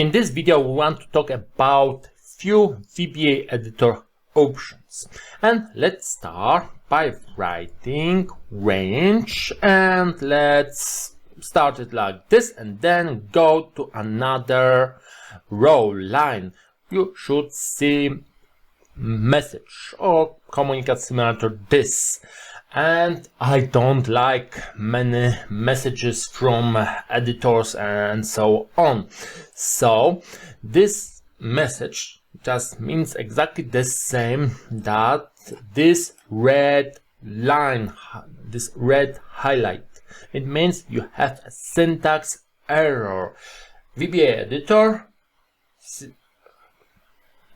In this video, we want to talk about few VBA editor options. And let's start by writing range, and let's start it like this and then go to another row line. You should see message or communicate similar to this. And I don't like many messages from editors and so on. So this message just means exactly the same, that this red line, this red highlight, it means you have a syntax error. VBA editor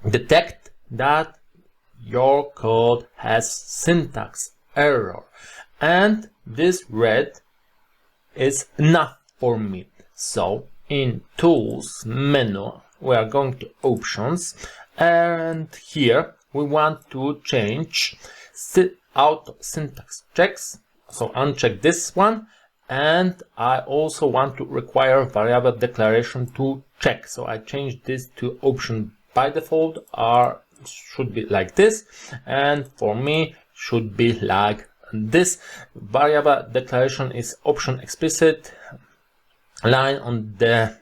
detect that your code has syntax error, and this red is enough for me. So in tools menu, we are going to options, and here we want to change auto syntax checks. So uncheck this one, and I also want to require variable declaration to check. So I change this to option. By default should be like this, and for me should be like this. Variable declaration is option explicit line on the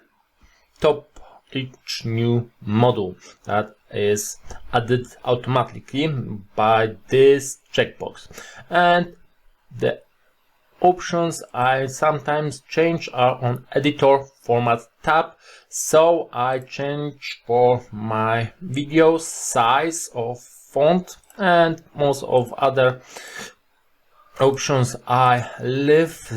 top each new module that is added automatically by this checkbox. And the options I sometimes change are on editor format tab. So I change for my video size of font, and most of other options I leave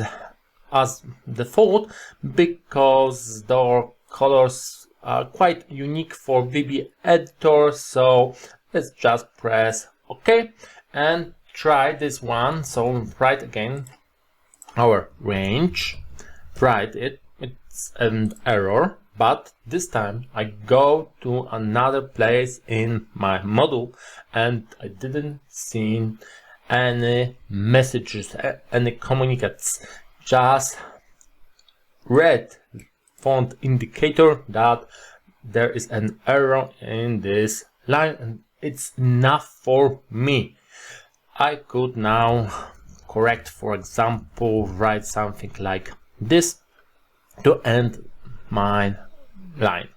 as default because their colors are quite unique for VBA editor. So let's just press OK and try this one. So write again our range, write it, it's an error, but this time I go to another place in my module and I didn't see any messages, any communicates, just red font indicator that there is an error in this line, and it's enough for me. I could now correct, for example, write something like this to end my line.